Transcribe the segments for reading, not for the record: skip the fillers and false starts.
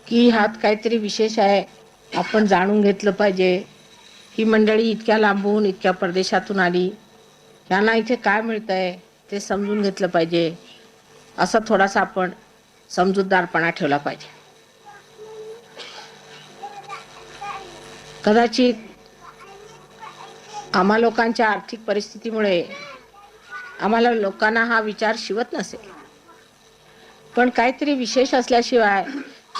की ह्यात काहीतरी विशेष आहे, आपण जाणून घेतलं पाहिजे. ही मंडळी इतक्या लांबून इतक्या परदेशातून आली, यांना इथे काय मिळतंय ते समजून घेतलं पाहिजे. असा थोडासा आपण समजूतदारपणा ठेवला पाहिजे. कदाचित आम्हा लोकांच्या आर्थिक परिस्थितीमुळे आम्हाला लोकांना हा विचार शिवत नसेल, पण काहीतरी विशेष असल्याशिवाय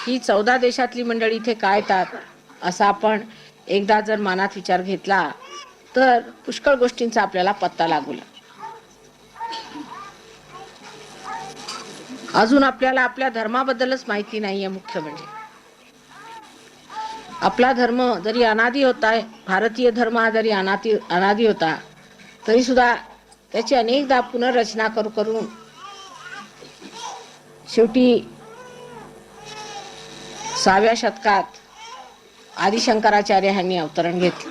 ही 14 देशातली मंडळी इथे काय येतात असा आपण एकदा जर मनात विचार घेतला तर पुष्कळ गोष्टींचा आपल्याला पत्ता लागू लागेल. अजून आपल्याला आपल्या धर्माबद्दलच माहिती नाहीये. मुख्य म्हणजे आपला धर्म जरी अनादी होता, भारतीय धर्म हा जरी अनादी होता, तरी सुद्धा त्याची अनेकदा पुनर्रचना करून शेवटी 6व्या शतकात आदिशंकराचार्य यांनी अवतरण घेतलं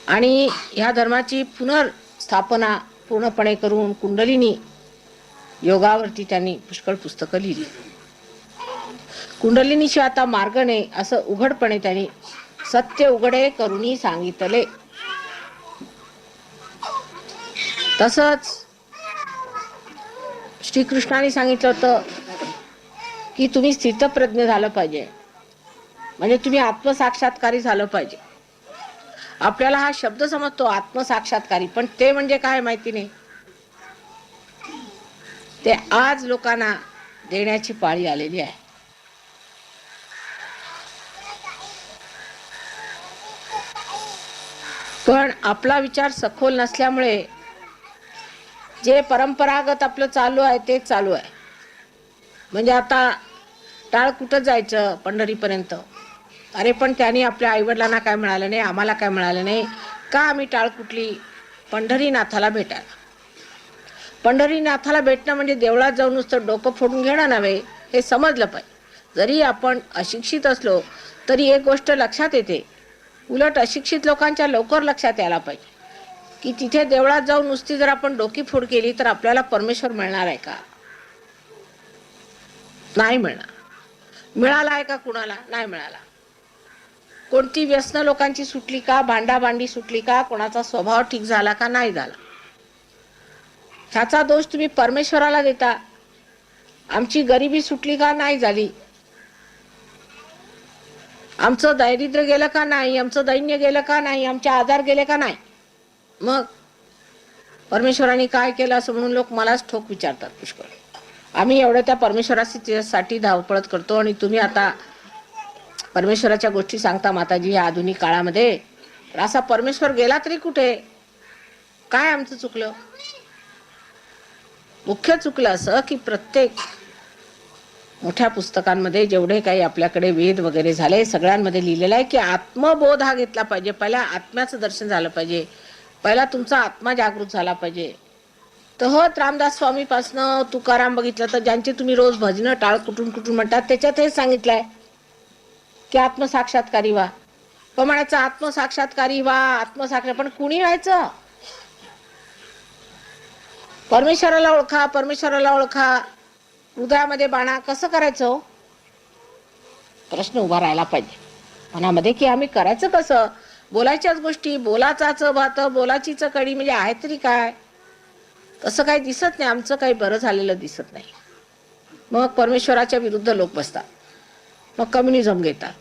आणि ह्या धर्माची पुनर्स्थापना पूर्णपणे करून कुंडलिनी योगावरती त्यांनी पुष्कळ पुस्तकं लिहिली. कुंडलिनीशिवाय आता मार्ग नाही असं उघडपणे त्यांनी सत्य उघडे करुणी सांगितले. तसंच श्रीकृष्णाने सांगितलं होतं की तुम्ही स्थितप्रज्ञ झालं पाहिजे, म्हणजे तुम्ही आत्मसाक्षात्कारी झालं पाहिजे. आपल्याला हा शब्द समजतो आत्मसाक्षात्कारी, पण ते म्हणजे काय माहिती नाही. ते आज लोकांना देण्याची पाळी आलेली आहे. पण आपला विचार सखोल नसल्यामुळे जे परंपरागत आपलं चालू आहे ते चालू आहे. म्हणजे आता टाळ कुठं जायचं पंढरीपर्यंत, अरे पण त्यांनी आपल्या आईवडिलांना काय मिळालं नाही, आम्हाला काय मिळालं नाही का आम्ही टाळ कुठली पंढरीनाथाला भेटायला. पंढरीनाथाला भेटणं म्हणजे देवळात जाऊन नुसतं डोकं फोडून घेणं नव्हे, हे समजलं पाहिजे. जरी आपण अशिक्षित असलो तरी एक गोष्ट लक्षात येते, उलट अशिक्षित लोकांच्या लवकर लक्षात यायला पाहिजे की तिथे देवळात जाऊन नुसती जर आपण डोकी फोड केली तर आपल्याला परमेश्वर मिळणार आहे का? नाही मिळणार. मिळाला आहे का कुणाला? नाही मिळाला. कोणती व्यसन लोकांची सुटली का? भांडाभांडी सुटली का? कोणाचा स्वभाव ठीक झाला का? नाही झाला. ह्याचा दोष तुम्ही परमेश्वराला देता. आमची गरिबी सुटली का? नाही झाली. आमचं दारिद्र्य गेलं का? नाही. आमचं दैन्य गेलं का? नाही. आमचे आजार गेले का? नाही. मग परमेश्वराने काय केलं असं म्हणून लोक मलाच ठोक विचारतात पुष्कळ. आम्ही एवढं त्या परमेश्वरासाठी धावपळत करतो आणि तुम्ही आता परमेश्वराच्या गोष्टी सांगता माताजी या आधुनिक काळामध्ये. असा परमेश्वर गेला तरी कुठे? काय आमचं चुकलं? मुख्य चुकलं असं की प्रत्येक मोठ्या पुस्तकांमध्ये जेवढे काही आपल्याकडे वेद वगैरे झाले सगळ्यांमध्ये लिहिलेलं आहे की आत्मबोध हा घेतला पाहिजे. पहिला आत्म्याचं दर्शन झालं पाहिजे, पहिला तुमचा आत्मा जागृत झाला पाहिजे. तर रामदास स्वामी पासनं तुकाराम बघितलं तर ज्यांची तुम्ही रोज भजनं टाळ कुठून कुठून म्हणतात त्याच्यात हेच सांगितलंय की आत्मसाक्षात्कारी व्हा. पण म्हणायचं आत्मसाक्षात्कारी व्हा, आत्मसाक्षात, पण कुणी व्हायचं? परमेश्वराला ओळखा, परमेश्वराला ओळखा, हृदयामध्ये बाणा, कसं करायचं? प्रश्न उभा राहायला पाहिजे मनामध्ये की आम्ही करायचं कसं? बोलायच्याच गोष्टी, बोलाचाच भात, बोलाचीच कडी, म्हणजे आहे तरी काय? तसं काही दिसत नाही. आमचं काही बरं झालेलं दिसत नाही. मग परमेश्वराच्या विरुद्ध लोक बसतात, मग कम्युनिझम घेतात,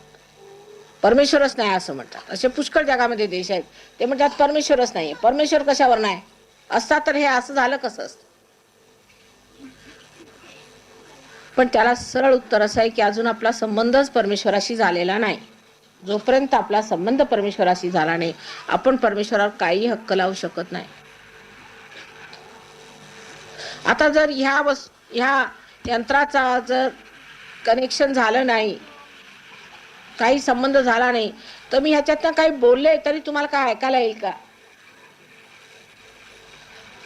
परमेश्वरच नाही असं म्हणतात. असे पुष्कळ जगामध्ये देश आहेत ते म्हणतात परमेश्वरच नाही. परमेश्वर कशावर नाही असता तर हे असं झालं कसं असतं? पण त्याला सरळ उत्तर असं आहे की अजून आपला संबंधच परमेश्वराशी झालेला नाही. जोपर्यंत आपला संबंध परमेश्वराशी झाला नाही आपण परमेश्वरावर काही हक्क लावू शकत नाही. आता जर ह्या यंत्राचा जर कनेक्शन झालं नाही, काही संबंध झाला नाही, तर मी ह्याच्यातनं काही बोलले तरी तुम्हाला काय ऐकायला येईल का?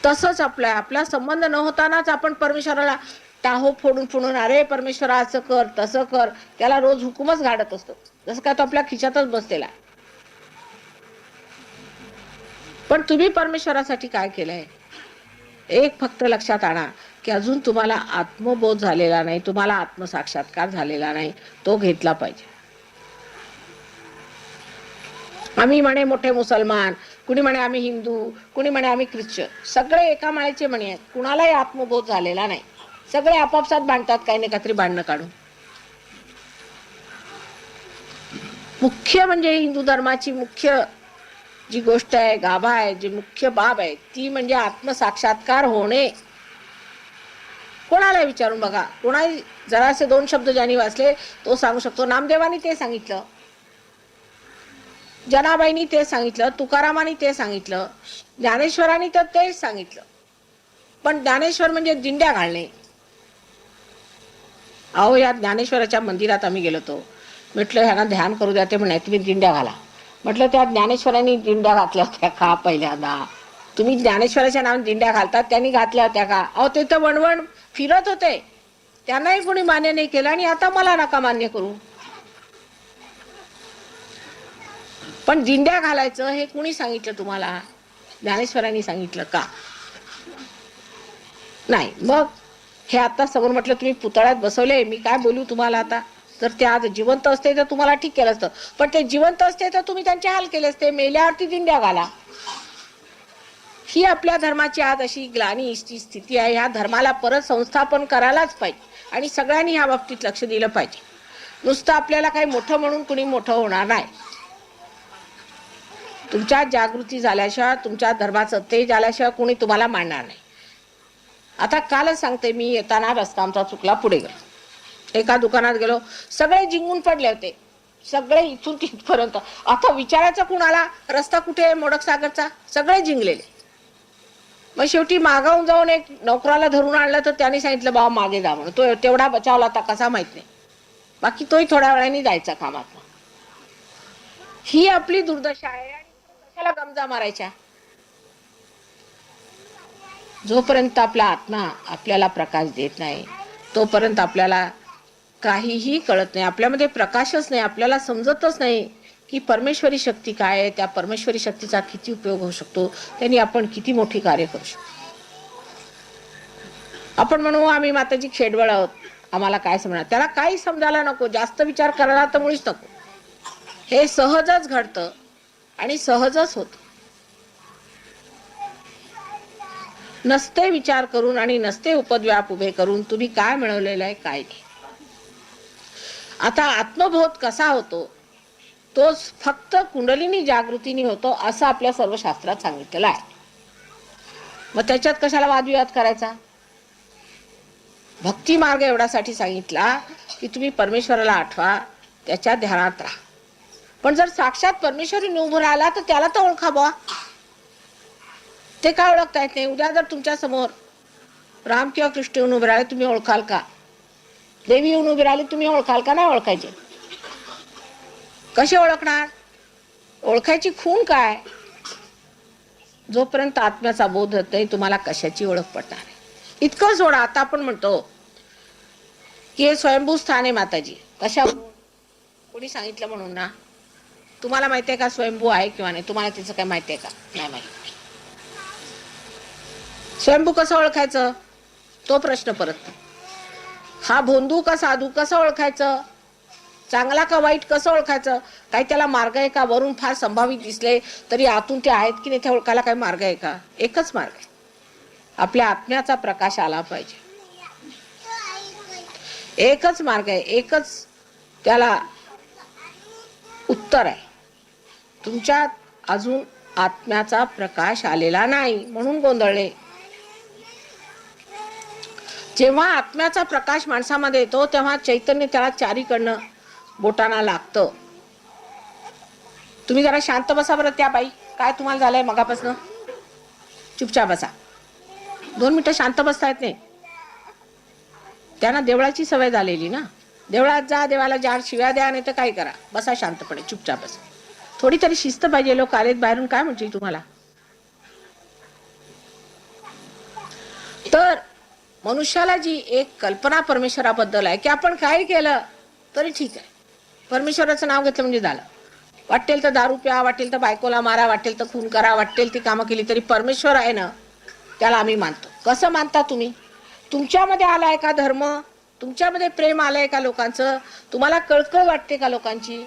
तसंच आपला संबंध न होतानाच आपण परमेश्वराला टाहो फोडून फोडून अरे परमेश्वरा असं कर तसं कर, त्याला रोज हुकूमच घालत असतो, जसं काय तो आपल्या खिशातच बसलेला. पण तुम्ही परमेश्वरासाठी काय केलंय? एक फक्त लक्षात आणा की अजून तुम्हाला आत्मबोध झालेला नाही, तुम्हाला आत्मसाक्षात्कार झालेला नाही, तो घेतला पाहिजे. आम्ही म्हणे मोठे मुसलमान, कुणी म्हणे आम्ही हिंदू, कुणी म्हणे आम्ही ख्रिश्चन, सगळे एका माळेचे म्हणे आहेत. कुणालाही आत्मबोध झालेला नाही. सगळे आपापसात भांडतात, काही ना काहीतरी भांडणं काढून. मुख्य म्हणजे हिंदू धर्माची मुख्य जी गोष्ट आहे, गाभा आहे, जी मुख्य बाब आहे, ती म्हणजे आत्मसाक्षात्कार होणे. कोणाला विचारून बघा, कोणाही जरासे दोन शब्द ज्यांनी वाचले तो सांगू शकतो. नामदेवानी ते सांगितलं, जनाबाईंनी ते सांगितलं, तुकारामांनी ते सांगितलं, ज्ञानेश्वरांनी तर तेच सांगितलं. पण ज्ञानेश्वर म्हणजे दिंड्या घालणे. अहो, या ज्ञानेश्वराच्या मंदिरात आम्ही गेलो होतो. म्हटलं ह्यांना ध्यान करू द्या. ते म्हणे तुम्ही दिंड्या घाला. म्हटलं त्या ज्ञानेश्वरांनी दिंड्या घातल्या होत्या का? पहिल्यांदा तुम्ही ज्ञानेश्वराच्या नावाने दिंड्या घालतात, त्यांनी घातल्या होत्या का? अहो, ते तर वणवण फिरत होते, त्यांनाही कोणी मान्य नाही केलं, आणि आता मला नका मान्य करू. पण दिंड्या घालायचं हे कुणी सांगितलं तुम्हाला? ज्ञानेश्वरांनी सांगितलं का? नाही. मग हे आता समोर म्हटलं तुम्ही पुतळ्यात बसवले, मी काय बोलू तुम्हाला आता? तर ते आज जिवंत असते तर तुम्हाला ठीक केलं असतं, पण ते जिवंत असते तर तुम्ही त्यांचे हाल केले असते. मेल्यावरती दिंड्या घाला. ही आपल्या धर्माची आज अशी ग्लानीची स्थिती आहे. ह्या धर्माला परत संस्थापन करायलाच पाहिजे, आणि सगळ्यांनी ह्या बाबतीत लक्ष दिलं पाहिजे. नुसतं आपल्याला काही मोठं म्हणून कुणी मोठं होणार नाही. तुमच्या जागृती झाल्याशिवाय, तुमच्या धर्माचं तेज आल्याशिवाय कुणी तुम्हाला मानणार नाही. आता कालच सांगते, मी येताना रस्ता आमचा चुकला, पुढे गेलो, एका दुकानात गेलो, सगळे जिंकून पडले होते, सगळे इथून तिथपर्यंत. आता विचारायचं कुणाला रस्ता कुठे आहे मोडक सागरचा? सगळे जिंकलेले. मग शेवटी मागावून जाऊन एक नोकराला धरून आणलं, तर त्याने सांगितलं बाबा मागे जा म्हणून. तो तेवढा बचावला आता कसा माहित नाही, बाकी तोही थोड्या वेळाने जायचा कामात. ही आपली दुर्दशा आहे, आणि कशाला गमजा मारायच्या? जोपर्यंत आपला आत्मा आपल्याला प्रकाश देत नाही, तोपर्यंत आपल्याला काहीही कळत नाही. आपल्यामध्ये प्रकाशच नाही, आपल्याला समजतच नाही की परमेश्वरी शक्ती काय आहे, त्या परमेश्वरी शक्तीचा किती उपयोग होऊ शकतो, त्यांनी आपण किती मोठी कार्य करू शकतो. आपण म्हणू आम्ही माताजी खेडवळ आहोत, आम्हाला काय समजणार? त्याला काही समजायला नको, जास्त विचार करायला तर मुळीच नको. हे सहजच घडतं आणि सहजच होतं. नसते विचार करून आणि नसते उपद्व्याप उभे करून तुम्ही काय मिळवलेलं आहे, काय नाही. आता आत्मबोध कसा होतो? तो फक्त कुंडलिनी जागृतीने होतो, असं आपल्या सर्व शास्त्रात सांगितलेलं आहे. मग त्याच्यात कशाला वादविवाद करायचा? भक्ती मार्ग एवढ्यासाठी सांगितला की तुम्ही परमेश्वराला आठवा, त्याच्या ध्यानात राहा. पण जर साक्षात परमेश्वरीने उभं राहिला तर त्याला तर ओळखा बुवा. ते काय ओळखता येत नाही? उद्या जर तुमच्या समोर राम किंवा कृष्ण येऊन उभे राहिले, तुम्ही ओळखाल का? देवी येऊन उभी राहिली, तुम्ही ओळखाल का? नाही ओळखायचे. कसे ओळखणार? ओळखायची खूण काय? जोपर्यंत आत्म्याचा बोध होत नाही, तुम्हाला कशाची ओळख पडणार आहे? इतकं सोडा. आता आपण म्हणतो की हे स्वयंभू स्थान आहे माताजी. कशा? कोणी सांगितलं म्हणून ना? तुम्हाला माहिती आहे का स्वयंभू आहे किंवा नाही? तुम्हाला त्याचं काय माहिती आहे का? नाही माहिती. स्वयंभू कसं ओळखायचं? तो प्रश्न परत. हा भोंदू का साधू कसं ओळखायचं? चांगला का वाईट कसं ओळखायचं? काही त्याला मार्ग आहे का? वरून फार संभावित दिसले तरी आतून ते आहेत की नाही ते ओळखायला काही मार्ग आहे का? एकच मार्ग आहे, आपल्या आत्म्याचा प्रकाश आला पाहिजे. एकच मार्ग आहे, एकच त्याला उत्तर आहे. तुमच्यात अजून आत्म्याचा प्रकाश आलेला नाही म्हणून गोंधळले. जेव्हा आत्म्याचा प्रकाश माणसामध्ये येतो तेव्हा चैतन्य त्याला चारीकडनं बोटांना लागतं. तुम्ही जरा शांत बसा बरं. त्या बाई, काय तुम्हाला झालंय मगापासून? चुपचाप बसा. 2 मिनिटं शांत बसता येत नाही? त्यांना देवळाची सवय झालेली ना. देवळात जा, देवाला 4 शिव्या द्या, नाही तर काय करा, बसा शांतपणे, चुपचाप बसा. थोडी तरी शिस्त पाहिजे. लोक आलेत बाहेरून, काय म्हणतील तुम्हाला? तर मनुष्याला जी एक कल्पना परमेश्वराबद्दल आहे की आपण काय केलं तरी ठीक आहे, परमेश्वराचं नाव घेतलं म्हणजे झालं. वाटेल तर दारू प्या, वाटेल तर बायकोला मारा, वाटेल तर खून करा, वाटेल ती कामं केली तरी परमेश्वर आहे ना, त्याला आम्ही मानतो. कसं मानता तुम्ही? तुमच्यामध्ये आलाय का धर्म? तुमच्यामध्ये प्रेम आलंय का लोकांचं? तुम्हाला कळकळ वाटते का लोकांची?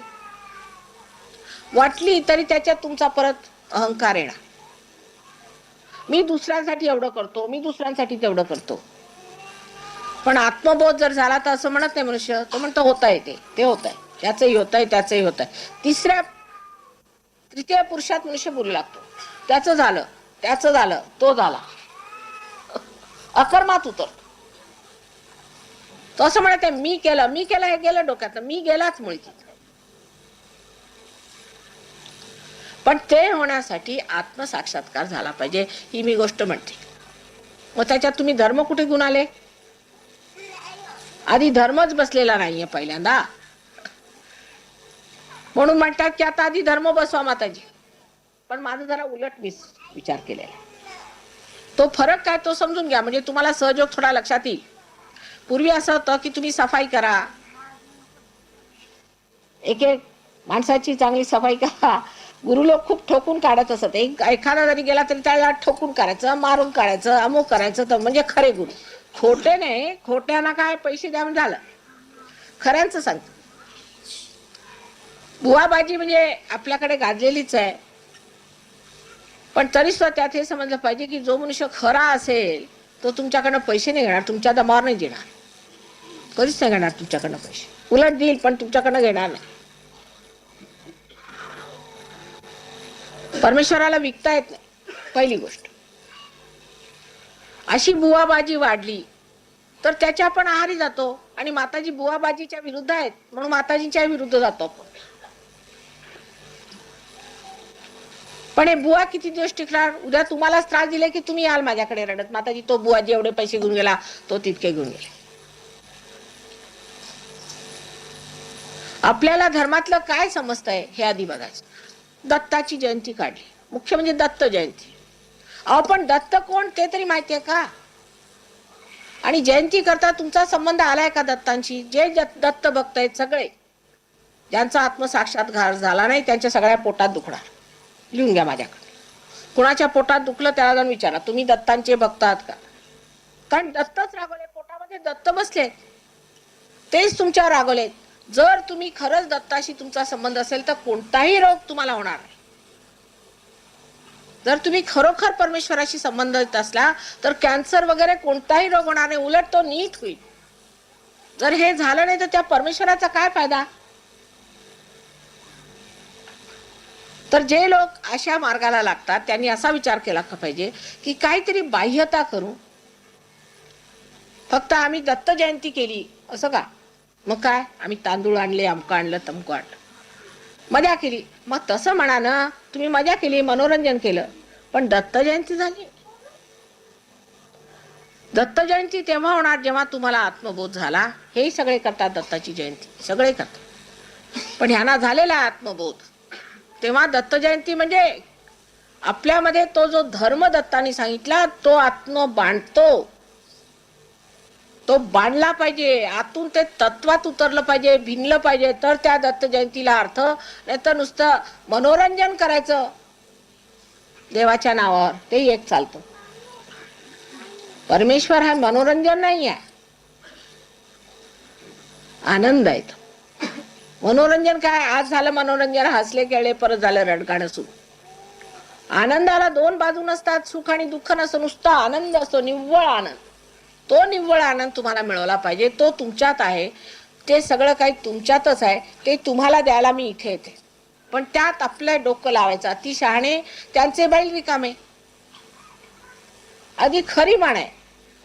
वाटली तरी त्याच्यात तुमचा परत अहंकार येणार. मी दुसऱ्यांसाठी एवढं करतो, मी दुसऱ्यांसाठी तेवढं करतो. पण आत्मबोध जर झाला तर असं म्हणत नाही मनुष्य, तो म्हणतो होत आहे, ते होत आहे, त्याचंही होत आहे, त्याचंही होत आहे. तृतीय पुरुषात मनुष्य बोलू लागतो. त्याचं झालं, त्याचं झालं, तो झाला, अकर्मात उतरतो. तो असं म्हणत आहे मी केलं हे गेलं डोक्यात, मी गेलाच मुळी. पण ते होण्यासाठी आत्मसाक्षात्कार झाला पाहिजे, ही मी गोष्ट म्हणते. मग त्याच्यात तुम्ही धर्म कुठे गुण आले? आधी धर्मच बसलेला नाहीये पहिल्यांदा, म्हणून म्हणतात की आता आधी धर्म बसवा माताजी. पण माझं जरा उलट विचार केलेला. तो फरक काय तो समजून घ्या, म्हणजे तुम्हाला सहयोग थोडा लक्षात येईल. पूर्वी असं होतं की तुम्ही सफाई करा, एक माणसाची चांगली सफाई करा. गुरु लोक खूप ठोकून काढत असत. एखादा जरी गेला तरी त्याला ठोकून काढायचं, मारून काढायचं, अमुक करायचं. तर म्हणजे खरे गुरु. खोटे नाही, खोट्याना काय पैसे द्यावं झालं, खऱ्यांचं सांगतो. बुवाबाजी म्हणजे आपल्याकडे गाजलेलीच आहे, पण तरी सुद्धा त्यात हे समजलं पाहिजे की जो मनुष्य खरा असेल तो तुमच्याकडनं पैसे नाही घेणार, तुमच्या दमावर नाही देणार, कधीच नाही घेणार तुमच्याकडनं पैसे. उलट देईल पण तुमच्याकडनं घेणार नाही. परमेश्वराला विकता येत नाही, पहिली गोष्ट. अशी बुवाबाजी वाढली तर त्याच्या आपण आहारी जातो. आणि माताजी बुवाबाजीच्या विरुद्ध आहेत म्हणून माताजींच्या विरुद्ध जातो आपण. पण हे बुवा किती दिवस टिकणार? उद्या तुम्हालाच त्रास दिले की तुम्ही याल माझ्याकडे रडत, माताजी तो बुवाजी एवढे पैसे घेऊन गेला, तो तितके घेऊन गेले. आपल्याला धर्मातलं काय समजतंय हे आधी बघायचं. दत्ताची जयंती काढली, मुख्य म्हणजे दत्त जयंती. पण दत्त कोण ते तरी माहितीये का? आणि जयंती करता तुमचा संबंध आलाय का दत्तांशी? जे दत्त भक्त आहेत सगळे, ज्यांचा आत्मसाक्षात्कार झाला नाही त्यांच्या सगळ्या पोटात दुखणार. लिहून घ्या माझ्याकडे. कुणाच्या पोटात दुखलं त्याला जाऊन विचारा, तुम्ही दत्तांचे भक्त आहात का? कारण दत्तच रागवले, पोटामध्ये दत्त बसले, तेच तुमच्यावर रागवलेत. जर तुम्ही खरंच दत्ताशी तुमचा संबंध असेल तर कोणताही रोग तुम्हाला होणार नाही. जर तुम्ही खरोखर परमेश्वराशी संबंधित असला तर कॅन्सर वगैरे कोणताही रोग होणार नाही, उलट तो नीट होईल. जर हे झालं नाही तर त्या परमेश्वराचा काय फायदा? तर जे लोक अशा मार्गाला लागतात त्यांनी असा विचार केला पाहिजे की काहीतरी बाह्यता करू. फक्त आम्ही दत्त जयंती केली असं का? मग काय आम्ही तांदूळ आणले, अमकं आणलं, तमकं आणलं, मजा केली. मग तसं म्हणा ना, तुम्ही मजा केली, मनोरंजन केलं, पण दत्त जयंती झाली. दत्त जयंती तेव्हा होणार जेव्हा तुम्हाला आत्मबोध झाला. हे सगळे करतात दत्ताची जयंती, सगळे करतात. पण ह्यांना झालेला आत्मबोध, तेव्हा दत्त जयंती म्हणजे आपल्यामध्ये तो जो धर्म दत्तानी सांगितला तो आत्म बांधतो, तो बांधला पाहिजे. आतून ते तत्वात उतरलं पाहिजे, भिनलं पाहिजे, तर त्या दत्त जयंतीला अर्थ. नाही तर नुसतं मनोरंजन करायचं देवाच्या नावावर, ते एक चालतं. परमेश्वर हा मनोरंजन नाही आहे, आनंद आहे. मनोरंजन काय? आज झालं मनोरंजन, हसले खेळले, परत झालं रडगाणं सुरू. आनंदाला दोन बाजू नसतात, सुख आणि दुःख नसतं, नुसता आनंद असतो, निव्वळ आनंद. तो निव्वळ आनंद तुम्हाला मिळवला पाहिजे, तो तुमच्यात आहे. ते सगळं काही तुमच्यातच आहे, ते तुम्हाला द्यायला मी इथे येते. पण त्यात आपलं डोकं लावायचं. अति शहाणे त्यांचे बैल रिकामे, आधी खरी मान आहे.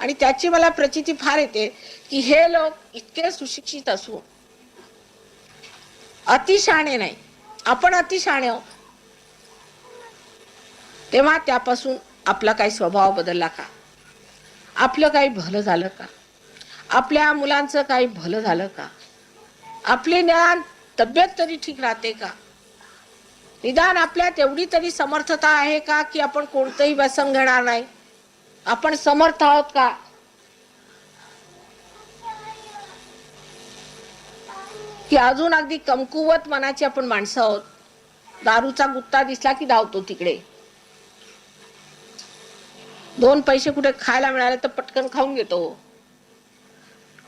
आणि त्याची मला प्रचिती फार येते की हे लोक इतके सुशिक्षित असून अतिशहाणे नाही. आपण अतिशहाणे आहोत. तेव्हा त्यापासून आपला काही स्वभाव बदलला का? आपलं काही भलं झालं का? आपल्या मुलांचं काही भलं झालं का? आपली निदान तब्येत तरी ठीक राहते का? निदान आपल्यात एवढी तरी समर्थता आहे का की आपण कोणतंही व्यसन घेणार नाही? आपण समर्थ आहोत का? की अजून अगदी कमकुवत मनाची आपण माणसं आहोत? दारूचा गुत्ता दिसला की धावतो तिकडे. दोन पैसे कुठे खायला मिळाले तर पटकन खाऊन घेतो.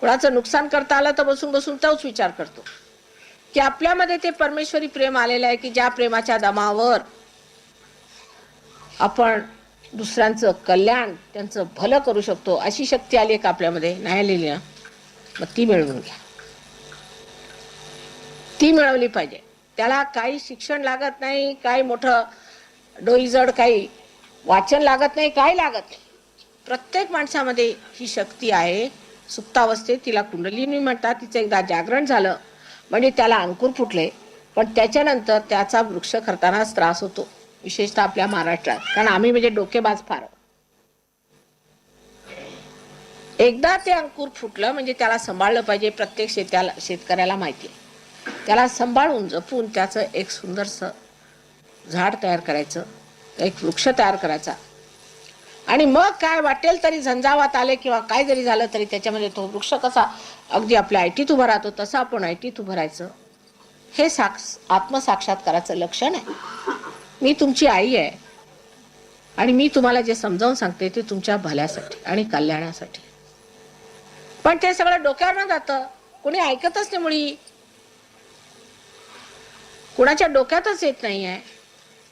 कुणाचं नुकसान करता आलं तर बसून बसून तोच विचार करतो की आपल्यामध्ये ते परमेश्वरी प्रेम आलेलं आहे की ज्या प्रेमाच्या दमावर आपण दुसऱ्यांचं कल्याण, त्यांचं भलं करू शकतो. अशी शक्ती आली का आपल्यामध्ये? नाही आलेली ना? मग ती मिळवून घ्या. ती मिळवली पाहिजे. त्याला काही शिक्षण लागत नाही, काही मोठं डोईजड काही वाचन लागत नाही, काही लागत नाही. प्रत्येक माणसामध्ये ही शक्ती आहे. सुप्तावस्थेत तिला कुंडलिनी म्हणतात. तिचं एकदा जागरण झालं म्हणजे त्याला अंकुर फुटले, पण त्याच्यानंतर त्याचा वृक्ष करतानाच त्रास होतो, विशेषतः आपल्या महाराष्ट्रात. कारण आम्ही म्हणजे डोकेबाज फार. एकदा ते अंकुर फुटलं म्हणजे त्याला सांभाळलं पाहिजे. प्रत्येक शेतकऱ्याला माहिती आहे. त्याला सांभाळून जपून त्याचं एक सुंदरसं झाड तयार करायचं, एक वृक्ष तयार करायचा. आणि मग काय वाटेल तरी झंझावात आले किंवा काय जरी झालं तरी त्याच्यामध्ये तो वृक्ष कसा अगदी आपल्या ऐटीत उभा राहतो तसं आपण ऐटीत उभं राहायचं. हे आत्मसाक्षात्काराचं लक्षण आहे. मी तुमची आई आहे आणि मी तुम्हाला जे समजावून सांगते ते तुमच्या भल्यासाठी आणि कल्याणासाठी. पण ते सगळं डोक्यावर न जातं. कोणी ऐकतच नाही. मुळी कुणाच्या डोक्यातच येत नाहीये.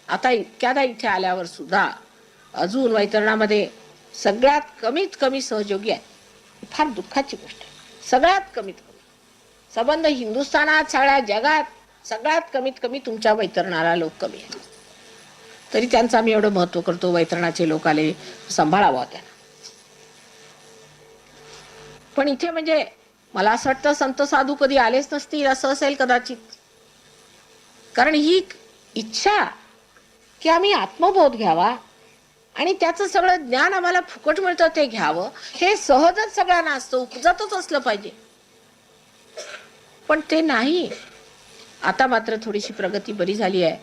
आता इतक्यादा इथे आल्यावर सुद्धा अजून वैतरणामध्ये सगळ्यात कमीत कमी सहयोगी आहे. फार दुःखाची गोष्ट आहे. सगळ्यात कमीत कमी संबंध हिंदुस्थानात, सगळ्या जगात सगळ्यात कमीत कमी तुमच्या वैतरणाला लोक कमी आहेत. तरी त्यांचं आम्ही एवढं महत्व करतो. वैतरणाचे लोक आले, सांभाळावं त्यांना. पण इथे म्हणजे मला असं वाटतं संत साधू कधी आलेच नसतील असं असेल कदाचित. कारण ही इच्छा की आम्ही आत्मबोध घ्यावा आणि त्याचं सगळं ज्ञान आम्हाला फुकट मिळतं ते घ्यावं, हे सहजच सगळ्यांना असतं, उपजतच असलं पाहिजे. पण ते नाही. आता मात्र थोडीशी प्रगती बरी झाली आहे.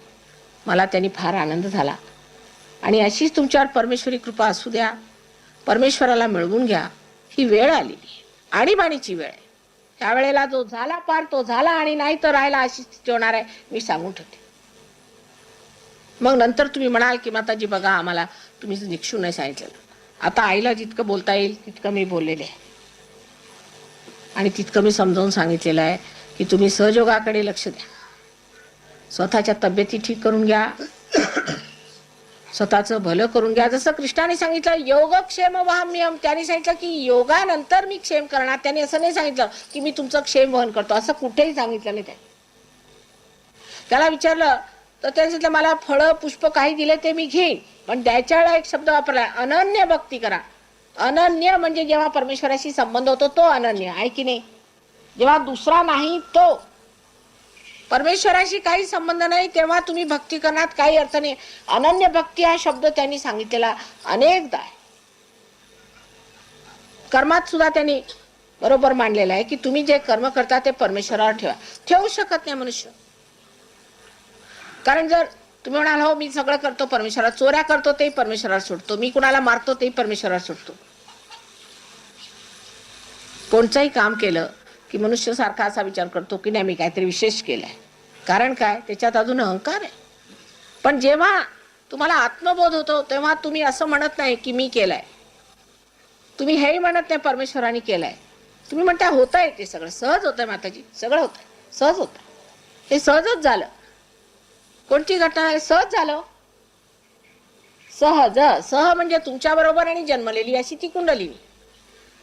मला त्यांनी फार आनंद झाला. आणि अशीच तुमच्यावर परमेश्वरी कृपा असू द्या. परमेश्वराला मिळवून घ्या. ही वेळ आलेली आहे, आणीबाणीची वेळ आहे. त्यावेळेला जो झाला पार तो झाला आणि नाही तर राहिला अशी स्थिती होणार आहे, मी सांगून ठेवते. मग नंतर तुम्ही म्हणाल की माताजी बघा आम्हाला तुम्ही निक्षून नाही सांगितलेलं. आता आईला जितकं बोलता येईल तितकं मी बोललेले आहे आणि तितकं मी समजावून सांगितलेलं आहे की तुम्ही सहयोगाकडे लक्ष द्या. स्वतःच्या तब्येती ठीक करून घ्या, स्वतःचं भलं करून घ्या. जसं कृष्णाने सांगितलं योगक्षेम वहाम्यम, त्यांनी सांगितलं की योगानंतर मी क्षेम करणार. त्यांनी असं नाही सांगितलं की मी तुमचं क्षेम वहन करतो, असं कुठेही सांगितलं नाही. त्याला विचारलं तर त्याने सांगितलं मला फळं पुष्प काही दिले ते मी घेईन, पण द्यायच्या वेळेला एक शब्द वापरला, अनन्य भक्ती करा. अनन्य म्हणजे जेव्हा परमेश्वराशी संबंध होतो तो अनन्य आहे की नाही. जेव्हा दुसरा नाही तो परमेश्वराशी काही संबंध नाही तेव्हा तुम्ही भक्ती करण्यात काही अर्थ नाही. अनन्य भक्ती हा शब्द त्यांनी सांगितलेला अनेकदा आहे. कर्मात सुद्धा त्यांनी बरोबर मांडलेलं आहे की तुम्ही जे कर्म करता ते परमेश्वरावर ठेवा. ठेवू शकत नाही मनुष्य. कारण जर तुम्ही म्हणाल हो मी सगळं करतो परमेश्वरावर, चोऱ्या करतो तेही परमेश्वरावर सोडतो, मी कुणाला मारतो तेही परमेश्वरावर सोडतो. कोणचंही काम केलं की मनुष्य सारखा असा विचार करतो की नाही मी काहीतरी विशेष केलंय. कारण काय, त्याच्यात अजून अहंकार आहे. पण जेव्हा तुम्हाला आत्मबोध होतो तेव्हा तुम्ही असं म्हणत नाही की मी केलंय. तुम्ही हेही म्हणत नाही परमेश्वराने केलंय. तुम्ही म्हणता होत आहे, ते सगळं सहज होतंय माताजी, सगळं होत आहे, सहज होत आहे. हे सहजच झालं. कोणती घटना आहे, सहज झालं. सहज सह म्हणजे तुमच्या बरोबर आणि जन्मलेली अशी ती कुंडलिनी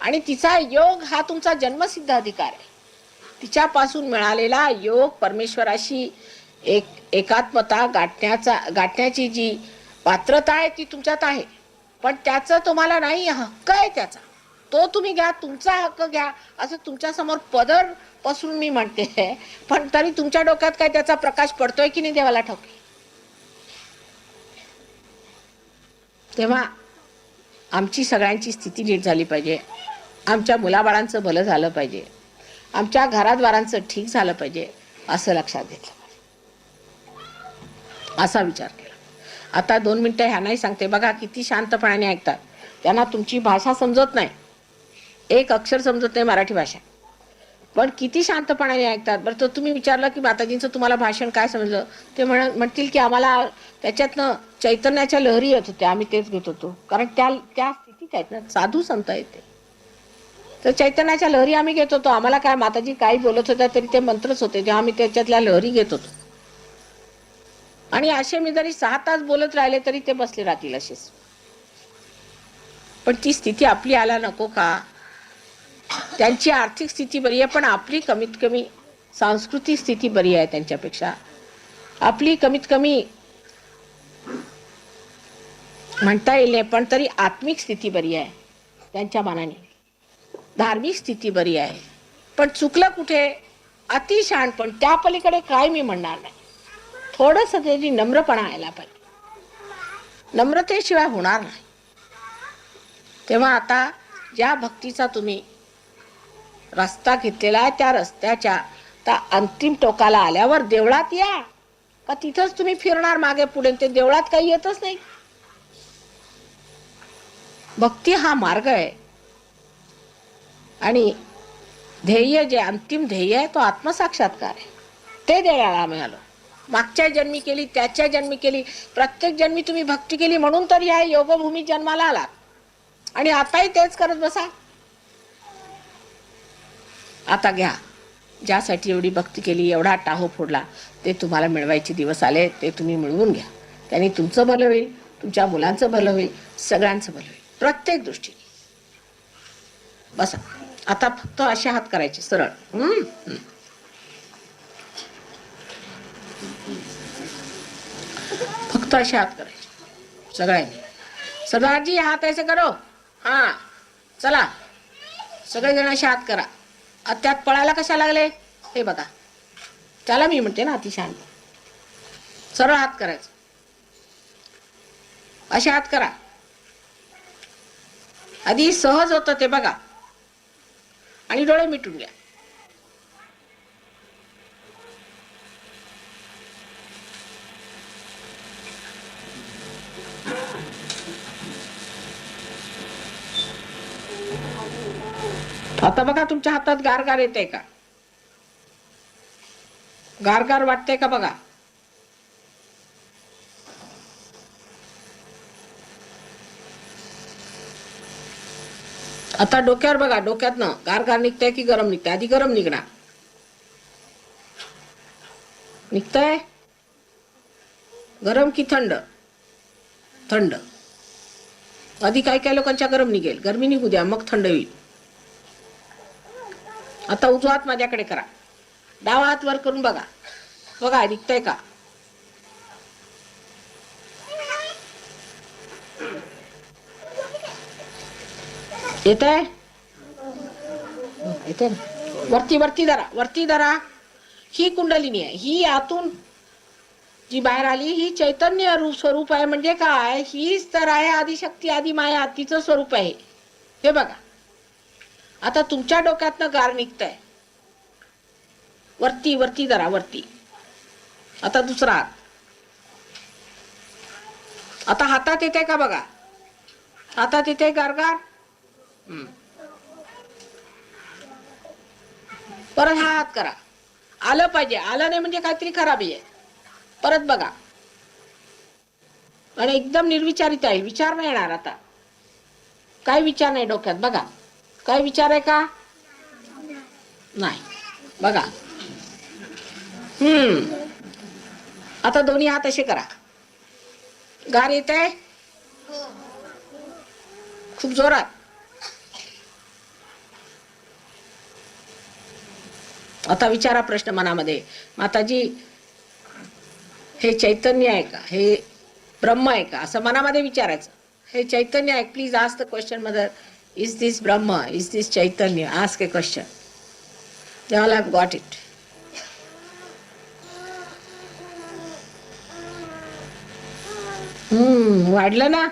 आणि तिचा योग हा तुमचा जन्मसिद्ध अधिकार आहे. तिच्यापासून मिळालेला योग परमेश्वराशी एकात्मता गाठण्याची जी पात्रता आहे ती तुमच्यात आहे. पण त्याचं तुम्हाला नाही, हक्क आहे त्याचा, तो तुम्ही घ्या, तुमचा हक्क घ्या असं तुमच्या समोर पदर पसरून मी म्हणते. पण तरी तुमच्या डोक्यात काय त्याचा प्रकाश पडतोय की नाही देवाला ठाऊक. तेव्हा आमची सगळ्यांची स्थिती नीट झाली पाहिजे. आमच्या मुलाबाळांचं भलं झालं पाहिजे, आमच्या घराद्वारांचं ठीक झालं पाहिजे असं लक्षात घेतलं, असा विचार केला. आता 2 मिनिटं ह्यांनाही सांगते. बघा किती शांतपणाने ऐकतात. त्यांना तुमची भाषा समजत नाही, एक अक्षर समजत नाही मराठी भाषा, पण किती शांतपणाने ऐकतात. बरं तर तुम्ही विचारलं की माताजींचं तुम्हाला भाषण काय समजलं, ते म्हणतील की आम्हाला त्याच्यातनं चैतन्याच्या लहरी येत होत्या, आम्ही तेच घेत होतो. कारण त्या स्थितीत आहेत ना, साधू संत आहेत ते. तर चैतन्याच्या लहरी आम्ही घेत होतो. आम्हाला काय माताजी काही बोलत होत्या तरी ते मंत्रच होते, तेव्हा आम्ही त्याच्यातल्या लहरी घेत होतो. आणि असे मी जरी 6 तास बोलत राहिले तरी ते बसले राहतील असेच. पण ती स्थिती आपली आला नको का? त्यांची आर्थिक स्थिती बरी आहे, पण आपली कमीत कमी सांस्कृतिक स्थिती बरी आहे त्यांच्यापेक्षा. आपली कमीत कमी म्हणता येईल नाही, पण तरी आत्मिक स्थिती बरी आहे त्यांच्या मानाने. धार्मिक स्थिती बरी आहे. पण चुकलं कुठे? अति शहाणपण. त्या पलीकडे काय मी म्हणणार नाही. थोडस त्याची नम्रपणा यायला पाहिजे. नम्रतेशिवाय होणार नाही. तेव्हा आता ज्या भक्तीचा तुम्ही रस्ता घेतलेला आहे त्या रस्त्याच्या त्या अंतिम टोकाला आल्यावर देवळात या का तिथंच तुम्ही फिरणार मागे पुढे? ते देवळात काही येतच नाही. भक्ती हा मार्ग आहे आणि ध्येय जे अंतिम ध्येय आहे तो आत्मसाक्षात्कार आहे. ते देवाला आम्ही आलो. मागच्या जन्मी केली, त्याच्या जन्मी केली, प्रत्येक जन्मी तुम्ही भक्ती केली म्हणून तर या योगभूमी जन्माला आलात. आणि आताही तेच करत बसा. आता घ्या, ज्यासाठी एवढी भक्ती केली, एवढा टाहो फोडला, ते तुम्हाला मिळवायचे दिवस आले. ते तुम्ही मिळवून घ्या. त्यांनी तुमचं भलं होईल, तुमच्या मुलांचं भलं होईल, सगळ्यांचं भलं होईल, प्रत्येक दृष्टीने. बसा आता फक्त असे हात करायचे सरळ. फक्त असे हात करायचे सगळ्यांनी. सरदारजी हात ऐसे करो. हा चला सगळेजण असे हात करा. त्यात पळायला कशा लागले हे बघा. त्याला मी म्हणते ना अतिशांत. सरळ हात करायचं. असे हात करा. आधी सहज होतं ते बघा. आणि डोळे मिटून घ्या. आता बघा तुमच्या हातात गारगार येते का? गारगार वाटते का बघा. आता डोक्यावर बघा. डोक्यातनं गारगार निघतंय की गरम निघतंय? आधी गरम निघणार. निघतंय गरम की थंड? थंड. आधी काही काही लोकांच्या गरम निघेल. गरमी निघू द्या मग थंड होईल. आता उजवा हात माझ्याकडे करा. डावा हात वर करून बघा. बघा निघतंय का? येतंय? येते ना. वरती वरती धरा. वरती धरा. ही कुंडलिनी आहे. ही आतून जी बाहेर आली ही चैतन्य स्वरूप आहे. म्हणजे काय? हीच तर आहे आदिशक्ती आदी माया. तिचं स्वरूप आहे हे बघा. आता तुमच्या डोक्यातनं गार निघतंय. वरती वरती धरा. वरती. आता दुसरा हात. आता हातात येते का बघा. हातात येते गारगार. परत हा हात करा. आलं पाहिजे. आलं नाही म्हणजे काहीतरी खराबी आहे. परत बघा. आणि एकदम निर्विचारित आहे. विचार नाही येणार आता. काय विचार नाही डोक्यात बघा. काय विचार आहे का? नाही बघा. आता दोन्ही हात असे करा. गार येत आहे खूप जोरात. आता विचारा प्रश्न मनामध्ये. माताजी हे चैतन्य आहे का? हे ब्रह्म आहे का? असं मनामध्ये विचारायचं. हे चैतन्य आहे? Please ask the question mother. Is this Brahm? Is this Chaitanya? Ask a question. They all have got it. वाढलं ना?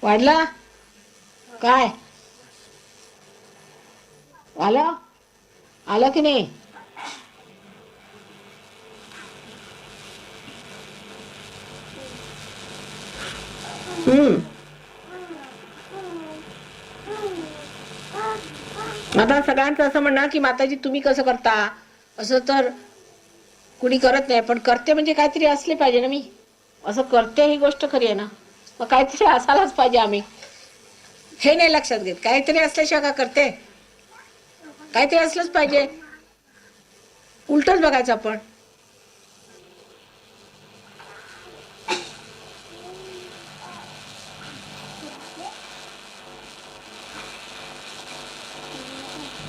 वाढला काय? आलं? आलं की नाही? आता सगळ्यांचं असं म्हणणार की माताजी तुम्ही कसं करता? असं तर कुणी करत नाही. पण करते म्हणजे काहीतरी असले पाहिजे ना. मी असं करते ही गोष्ट खरी आहे ना. मग काहीतरी असायलाच पाहिजे. आम्ही हे नाही लक्षात घेत. काहीतरी असल्याशिवाय का करते? काहीतरी असलंच पाहिजे. उलटच बघायचं आपण.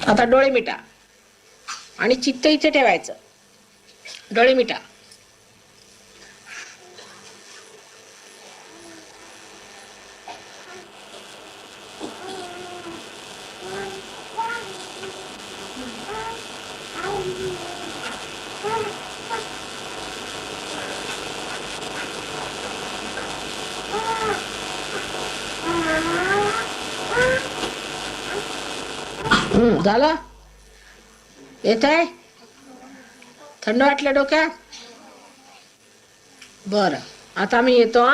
आता डोळे मिटा आणि चित्त इथे ठेवायचं. डोळे मिटा. झालं? येत आहे? थंड वाटलं डोक्यात? बरं, आता मी येतो.